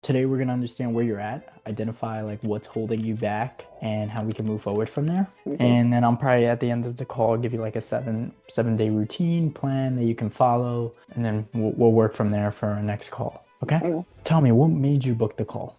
Today we're gonna understand where you're at, identify like what's holding you back, and how we can move forward from there. Okay. And then I'm probably at the end of the call give you like a seven day routine plan that you can follow, and then we'll work from there for our next call. Okay? Okay. Tell me what made you book the call?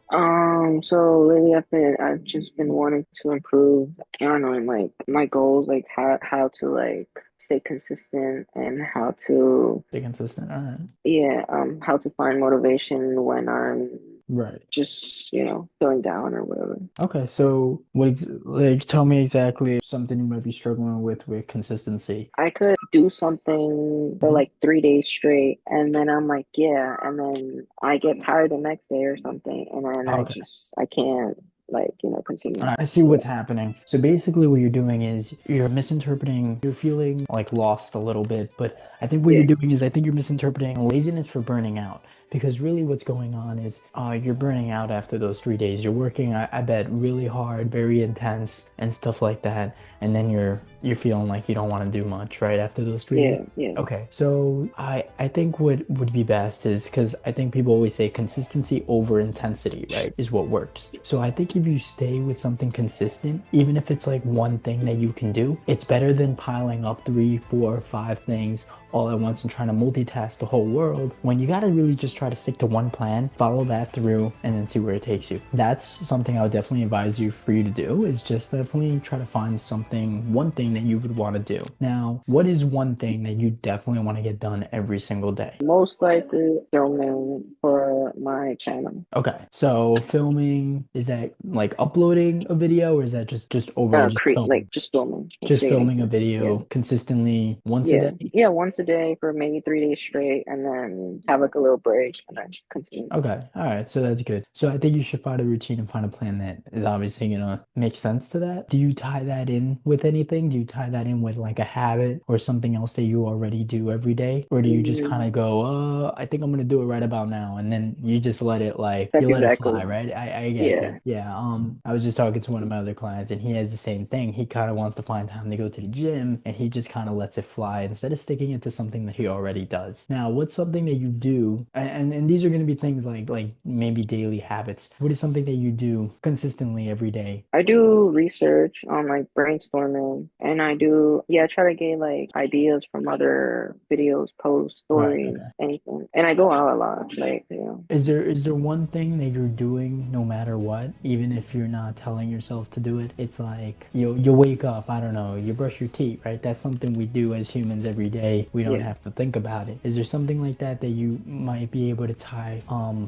So lately I've just been wanting to improve, I don't know, in like my goals, like how to like stay consistent and how to Stay consistent. All right. how to find motivation when I'm Right. just, feeling down or whatever. Okay, so like tell me exactly something you might be struggling with consistency. I could do something for Mhm. like 3 days straight and then I'm like, yeah, and then I get tired the next day or something and then Okay. I can't like, continue. I see Yeah. what's happening. So basically what you're doing is you're misinterpreting, you're feeling like lost a little bit, but I think what you're Yeah. doing is I think you're misinterpreting laziness for burning out. Because really what's going on is you're burning out after those 3 days. You're working, I bet, really hard, very intense and stuff like that. And then you're feeling like you don't want to do much right after those 3 days. Yeah. Yeah. Okay, so I think what would be best is because I think people always say consistency over intensity, right, is what works. So I think if you stay with something consistent, even if it's like one thing that you can do, it's better than piling up three, four, five things all at once and trying to multitask the whole world when you got to really just try to stick to one plan, follow that through, and then see where it takes you. That's something I would definitely advise you for you to do is just definitely try to find something, one thing that you would want to do. Now, what is one thing that you definitely want to get done every single day? Most likely filming for my channel. Okay, so filming, is that like uploading a video or is that just overall just Create filming? like just filming, like Just creating filming a something. Yeah. video consistently once a Yeah. day? Yeah, once a day for maybe 3 days straight and then have like a little break and then continue. Okay, all right, so that's good. So I think you should find a routine and find a plan that is obviously gonna make sense to that. Do you tie that in with anything? Do you tie that in with like a habit or something else that you already do every day? Or do you just kind Mm, of go, I think I'm gonna do it right about now, and then you just let it like you that's let it exactly. fly, right? I get Yeah. that. Yeah. I was just talking to one of my other clients and he has the same thing. He kind of wants to find time to go to the gym and he just kind of lets it fly instead of sticking it to something that he already does. Now, what's something that you do? And these are gonna be things like maybe daily habits. What is something that you do consistently every day? I do research on like brainstorming and I try to get like ideas from other videos, posts, Right. stories, Okay. anything. And I go out a lot, like, Is there one thing that you're doing no matter what, even if you're not telling yourself to do it? It's like you wake up, I don't know, you brush your teeth, right? That's something we do as humans every day. We don't yeah. have to think about it. Is there something like that that you might be able to tie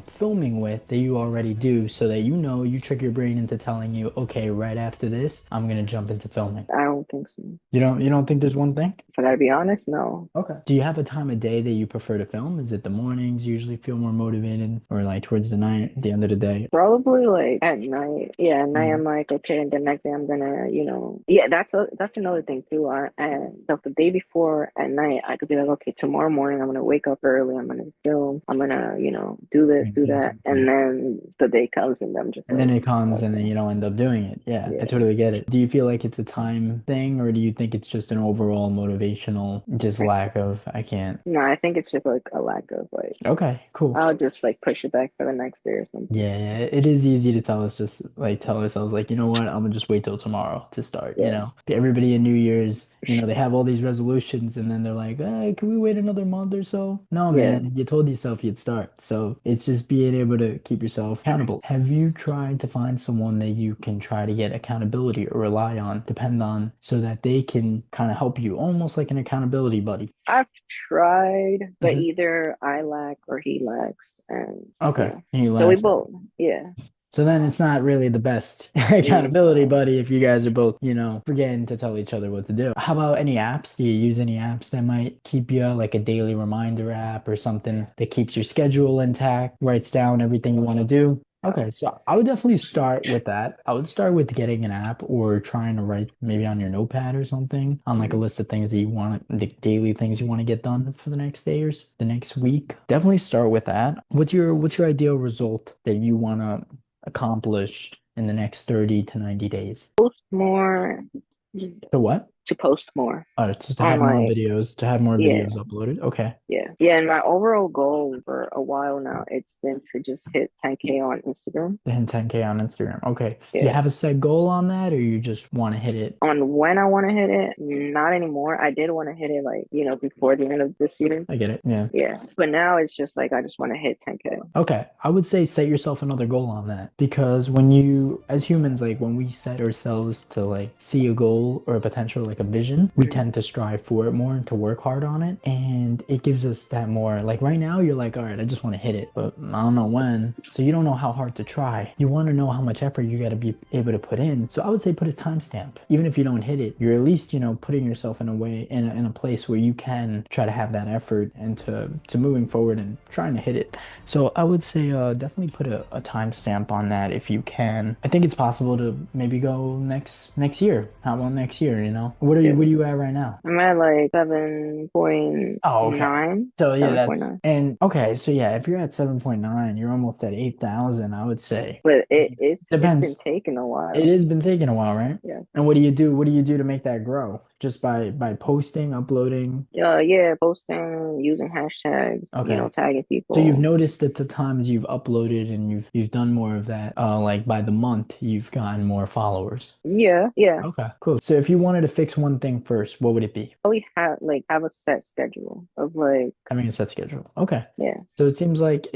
filming with that you already do so that you trick your brain into telling you, okay, right after this, I'm gonna jump into filming. I don't think so. You don't think there's one thing? If I gotta be honest, no. Okay. Do you have a time of day that you prefer to film? Is it the mornings usually feel more motivated or like towards the night, the end of the day? Probably like at night. Yeah, at night Mm. I'm like, okay, and the next day I'm gonna, yeah, that's another thing too. And so the day before at night, I could be like, okay, tomorrow morning I'm gonna wake up early, I'm gonna film, I'm gonna, do this, Mm, do do that, and something. then the day comes and I'm just And then like, it comes and then okay, you don't end up doing it. Yeah, I yeah. totally get it. Do you feel like it's a time thing or do you think it's just an overall motivational, just lack of, I can't? No, I think it's just like a lack of like, Okay, cool. I'll just like push it back for the next day or something. Yeah, it is easy to tell us just like tell ourselves like, you know what, I'm gonna just wait till tomorrow to start, you Yeah, know. Everybody in New Year's, they have all these resolutions and then they're like, hey, can we wait another month or so? No, yeah. man, you told yourself you'd start. So it's just being able to keep yourself accountable. Have you tried to find someone that you can try to get accountability or rely on, depend on, so that they can kind of help you, almost like an accountability buddy? I've tried, but Hmm. either I lack or he lacks, and Okay. yeah. He So we lacks. both, yeah, So then it's not really the best yeah. accountability buddy if you guys are both, forgetting to tell each other what to do. How about any apps? Do you use any apps that might keep you like a daily reminder app or something that keeps your schedule intact, writes down everything you want to do? Okay, so I would definitely start with that. I would start with getting an app or trying to write maybe on your notepad or something on like a list of things that you want, the daily things you want to get done for the next day or the next week. Definitely start with that. What's your ideal result that you want to accomplish in the next 30 to 90 days? More, So what? to post more Just to on have more like, videos, to have more yeah. videos uploaded. Okay. Yeah, and my overall goal for a while now, it's been to just hit 10K on Instagram. Then 10K on Instagram. Okay. Do you Yeah. have a set goal on that, or you just want to hit it? On when I want to hit it, not anymore. I did want to hit it like, before the end of this year. I get it. Yeah. Yeah. But now it's just like I just want to hit 10K. Okay, I would say set yourself another goal on that because when you, as humans, like when we set ourselves to like see a goal or a potential, like a vision, we Mhm. tend to strive for it more and to work hard on it. And it gives us that more, like right now, you're like, all right, I just want to hit it, but I don't know when. So you don't know how hard to try. You want to know how much effort you got to be able to put in. So I would say put a timestamp. Even if you don't hit it, you're at least, putting yourself in a way, in a place where you can try to have that effort and to moving forward and trying to hit it. So I would say definitely put a timestamp on that if you can. I think it's possible to maybe go next year. How about next year, you know? Yeah. What are you at right now? I'm at like 7.9. Oh, okay. So yeah, that's 7.9. and okay, so yeah, if you're at 7.9, you're almost at 8,000, I would say. But it's been Depends. taking a It while. has been taking a while, right? Yeah. And what do you do? What do you do to make that grow? Just by posting, uploading? Yeah, posting, using hashtags, Okay. tagging So you've people. noticed that the times you've uploaded and you've done more of that, like by the month, you've gotten more followers. Yeah. Okay, cool. So if you wanted to fix one thing first, what would it be? Probably have a set schedule of like, Having a set schedule. Okay. yeah, So it seems like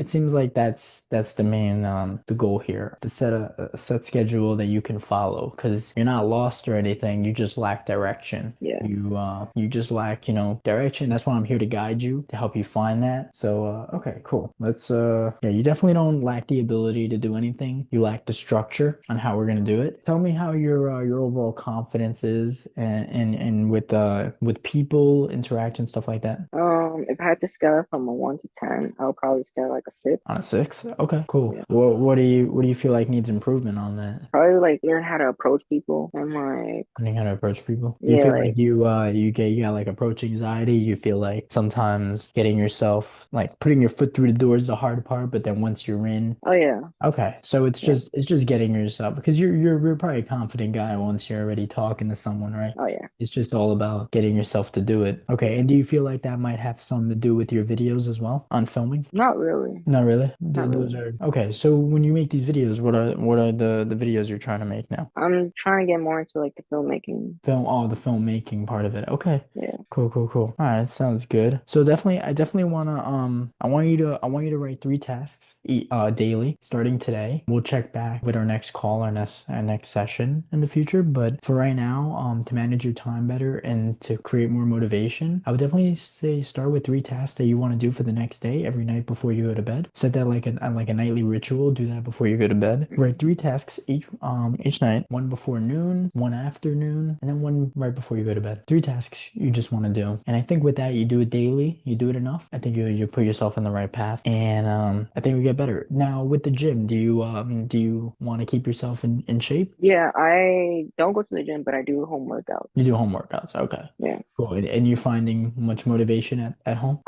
that's the main the goal here, to set a set schedule that you can follow because you're not lost or anything. You just lack direction. yeah. You just lack, direction. That's why I'm here to guide you, to help you find that. So okay, cool. Let's yeah, you definitely don't lack the ability to do anything. You lack the structure on how we're gonna do it. Tell me how your overall confidence is and with people, interaction, stuff like that. If I had to scale it from a 1 to 10, I'll probably scale like a 6. On a 6? Okay, cool. Yeah. What do you feel like needs improvement on that? Probably like learn how to approach people and like, Learning how to approach people. Do you yeah, feel like like, you got like approach anxiety? You feel like sometimes getting yourself like putting your foot through the door is the hard part, but then once you're in, oh yeah, okay. So it's yeah, just getting yourself because you're probably a confident guy once you're already talking to someone, right? oh yeah, It's just all about getting yourself to do it. Okay, yeah. and do you feel like that might have something to do with your videos as well on filming? Not really, Not really. not Those really. are okay. So when you make these videos, what are the videos you're trying to make now? I'm trying to get more into like the filmmaking. The filmmaking part of it. Okay. Yeah, Cool, cool, cool. All right, sounds good. So I definitely wanna I want you to write 3 tasks daily starting today. We'll check back with our next call, our next session in the future. But for right now, to manage your time better and to create more motivation, I would definitely say start with 3 tasks that you want to do for the next day every night before you go to bed. Set that like a nightly ritual. Do that before you go to bed. Write 3 tasks each night. One before noon, one after noon, and then one right before you go to bed. 3 tasks you just want to do. And I think with that, you do it daily. You do it enough. I think you put yourself in the right path, and I think we get better. Now with the gym, do you want to keep yourself in shape? yeah. I don't go to the gym, but I do home workouts. You do home workouts. Okay. Yeah. Cool. And you're finding much motivation at home?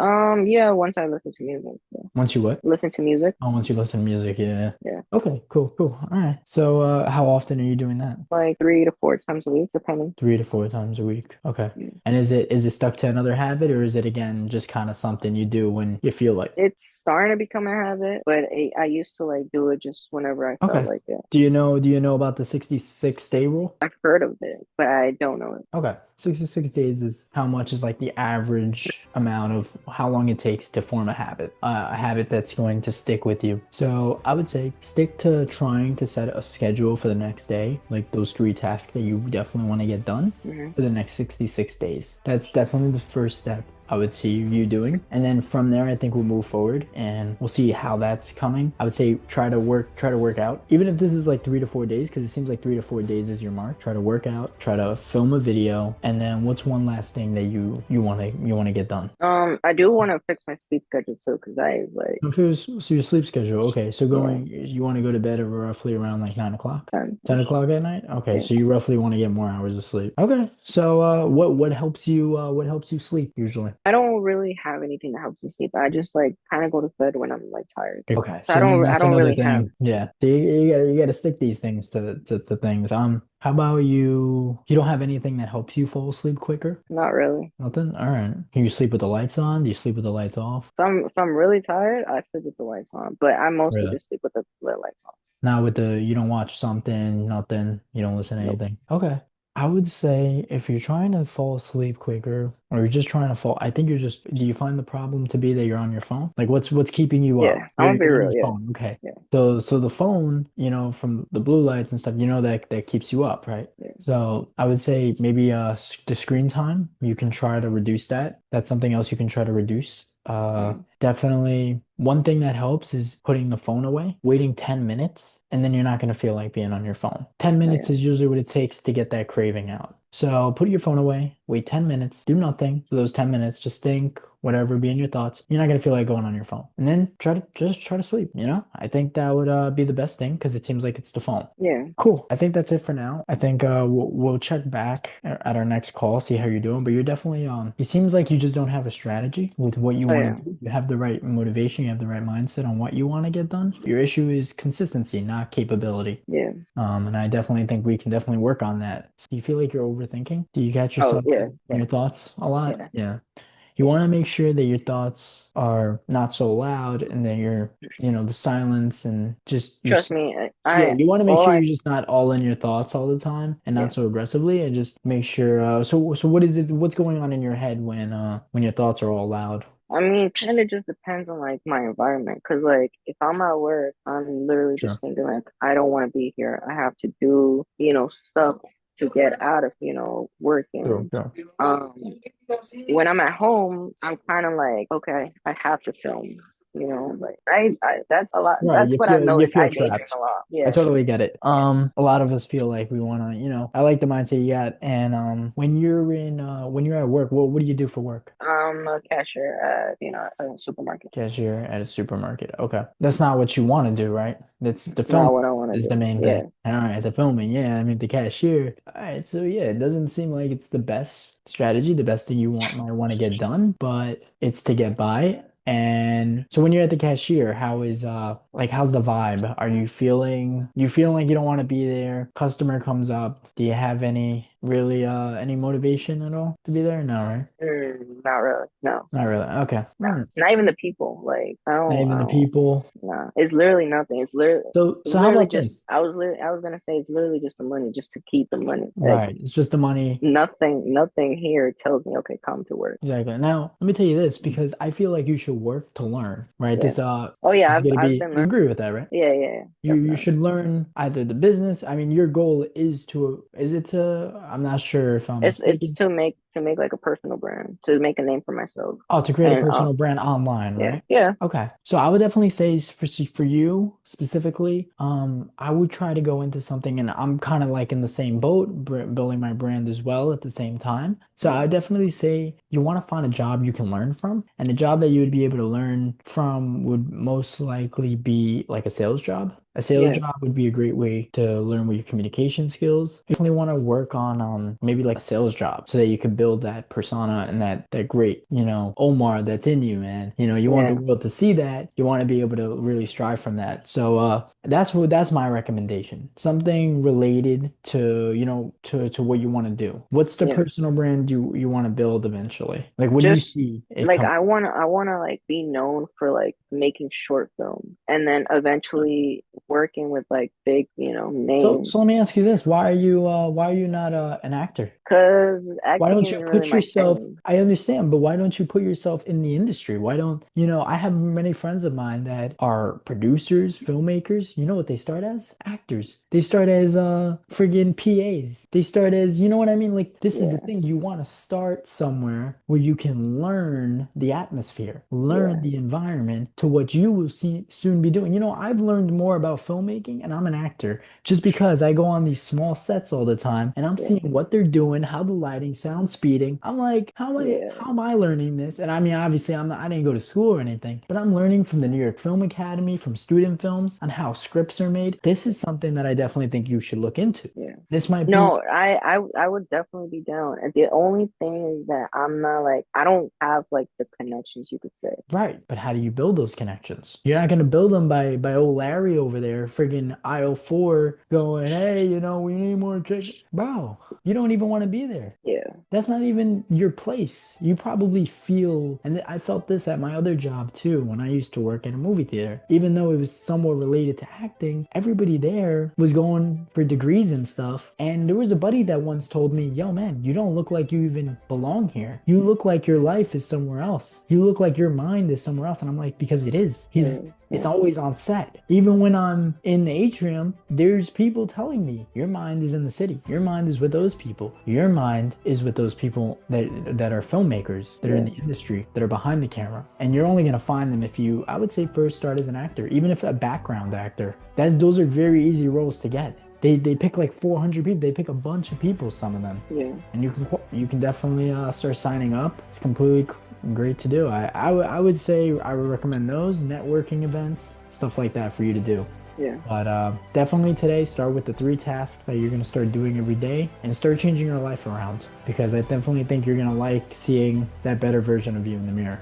Yeah. Once I listen to music, yeah. Once you what? Listen to music. Oh, once you listen to music, yeah. Yeah. Okay, cool, cool. All right. So, how often are you doing that? Like 3 to 4 times a week, depending. 3 to 4 times a week. Okay. Yeah. And is it stuck to another habit, or is it again just kind of something you do when you feel like? It's starting to become a habit, but I used to like do it just whenever I felt Okay. like it. Do you know about the 66 day rule? I've heard of it, but I don't know it. Okay. 66 days is how much is like the average amount of how long it takes to form a habit that's going to stick with you. So I would say stick to trying to set a schedule for the next day, like those 3 tasks that you definitely want to get done Hmm. for the next 66 days. That's definitely the first step I would see you doing. And then from there, I think we'll move forward and we'll see how that's coming. I would say try to work out. Even if this is like 3 to 4 days, because it seems like 3 to 4 days is your mark. Try to work out, try to film a video. And then what's one last thing that you want to get done? I do want to fix my sleep schedule too, because I like, Okay, so your sleep schedule. Okay, so yeah, you want to go to bed at roughly around like 9 o'clock? 10 ish. o'clock at night? Okay, Yeah. so you roughly want to get more hours of sleep. Okay, so what helps you sleep usually? I don't really have anything that helps me sleep. I just like kind of go to bed when I'm like tired. Okay, So I so then don't I that's don't another really have. thing. Yeah, so you gotta stick these things to things. How about you don't have anything that helps you fall asleep quicker? Not really. Nothing? All right. Can you sleep with the lights on? Do you sleep with the lights off? If I'm really tired, I sleep with the lights on, but I mostly Really? just sleep with the lights on. Not with the, you don't watch something, nothing, you don't listen to Nope. anything. Okay. I would say if you're trying to fall asleep quicker or you're just trying to fall, I think do you find the problem to be that you're on your phone? Like what's keeping you up? Yeah, I'm gonna be You're on your real. Yeah, phone. Okay. yeah, So the phone, from the blue lights and stuff, that keeps you up, right? yeah. So I would say maybe the screen time, you can try to reduce that. That's something else you can try to reduce. Mm, Definitely one thing that helps is putting the phone away, waiting 10 minutes, and then you're not going to feel like being on your phone. 10 oh, minutes yeah, is usually what it takes to get that craving out. So put your phone away, wait 10 minutes, do nothing for those 10 minutes, just think, whatever, be in your thoughts. You're not going to feel like going on your phone. And then try to sleep. I think that would be the best thing because it seems like it's the phone. yeah. Cool. I think that's it for now. I think we'll check back at our next call, see how you're doing. But you're definitely it seems like you just don't have a strategy with what you Oh, want yeah, to do. You have the right motivation, you have the right mindset on what you want to get done. Your issue is consistency, not capability. yeah. And I definitely think we can definitely work on that. Do you feel like you're overthinking? Do you catch Oh, yourself yeah, in yeah, your thoughts a lot? yeah, Yeah. You want to make sure that your thoughts are not so loud and that the silence and just you Trust me, yeah, you want to make all sure I, you're just not all in your thoughts all the time and not yeah. so aggressively and just make sure so what is it what's going on in your head when your thoughts are all loud? I mean, kind of just depends on like my environment. Cause like if I'm at work, I'm literally just Sure. thinking like I don't want to be here. I have to do, stuff to get out of, Sure, working. sure. Um, when I'm at home, I'm kind of like, okay, I have to film. Like I that's a lot. Right, That's you what I've feel you noticed. feel I daydream trapped. a lot. I Yeah. totally get it. A lot of us feel like we want to, I like the mindset you got. And when you're at work, what do you do for work? I'm a cashier at, a supermarket. Cashier at a supermarket. Okay. That's not what you want to do, right? That's the It's not film what I want to is the do. main Yeah. thing. All right, the filming, yeah. I mean the cashier. All right, so yeah, it doesn't seem like it's the best strategy, the best thing you might want to get done, but it's to get by. And so when you're at the cashier, how's the vibe? Are you feeling like you don't want to be there? Customer comes up. Do you have any motivation at all to be there? No, right? Not really. No. Not really. Okay. Nah, not even the people. Like Not even I the don't. people. Nah, it's literally nothing. It's So how literally about just. this? I was gonna say it's literally just the money, just to keep the money. Like Right. It's just the money. nothing here tells me, okay, come to work. Exactly. Now, let me tell you this because I feel like you should work to learn, right? Yeah. Oh yeah, This is gonna I've be been you learning. agree with that, right? Yeah, yeah, yeah, You definitely. should learn either the business. I mean, your goal is it to, I'm not sure if I'm It's mistaken. to make like a personal brand, to make a name for myself, Oh, to create a and personal brand online, yeah, right? yeah, Okay. So I would definitely say for you specifically, I would try to go into something, and I'm kind of like in the same boat, building my brand as well at the same time. So I yeah, would definitely say you want to find a job you can learn from, and a job that you would be able to learn from would most likely be like a sales job. A sales yeah, job would be a great way to learn with your communication skills. You definitely want to work on maybe like a sales job so that you can build that persona and that great, Omar that's in you, man. You want the yeah. world to see that. You want to be able to really strive from that. So that's my recommendation. Something related to, to what you want to do. What's the Yeah. personal brand you want to build eventually? Like what do you Just see it like come? I wanna like be known for like making short films and then eventually working with like big, names. So let me ask you this. Why are you not an actor? Cause Why acting don't you isn't really put my yourself, thing. I understand, but why don't you put yourself in the industry? Why don't, I have many friends of mine that are producers, filmmakers. You know what they start as? Actors. They start as friggin' PAs. They start as, you know what I mean? Like this is the Yeah, thing. You want to start somewhere where you can learn the atmosphere, learn yeah, the environment to what you will soon be doing. I've learned more about filmmaking and I'm an actor just because I go on these small sets all the time and I'm yeah, seeing what they're doing, how the lighting, sound speeding. I'm like, yeah, how am I learning this? And I mean, obviously, I didn't go to school or anything, but I'm learning from the New York Film Academy, from student films, on how scripts are made. This is something that I definitely think you should look into. yeah. This might be No, I would definitely be down. And the only thing is that I'm not like I don't have like the connections you could say. right, but how do you build those those connections. You're not gonna build them by old Larry over there, friggin' aisle 4, going, hey, we need more chicken. Bro, you don't even want to be there. Yeah. That's not even your place. You probably feel, and I felt this at my other job too, when I used to work in a movie theater. Even though it was somewhat related to acting, everybody there was going for degrees and stuff. And there was a buddy that once told me, yo, man, you don't look like you even belong here. You look like your life is somewhere else. You look like your mind is somewhere else. And I'm like, because it is. It's always on set. Even when I'm in the atrium, there's people telling me, your mind is in the city. Your mind is with those people. Your mind is with those people that are filmmakers, that are in the industry, that are behind the camera. And you're only going to find them if you, I would say, first start as an actor, even if a background actor. Those are very easy roles to get. They pick like 400 people. They pick a bunch of people, some of them. Yeah. And you can definitely start signing up. It's completely great to do. I would say I would recommend those networking events, stuff like that for you to do. Yeah. But definitely today, start with the 3 tasks that you're going to start doing every day and start changing your life around, because I definitely think you're going to like seeing that better version of you in the mirror.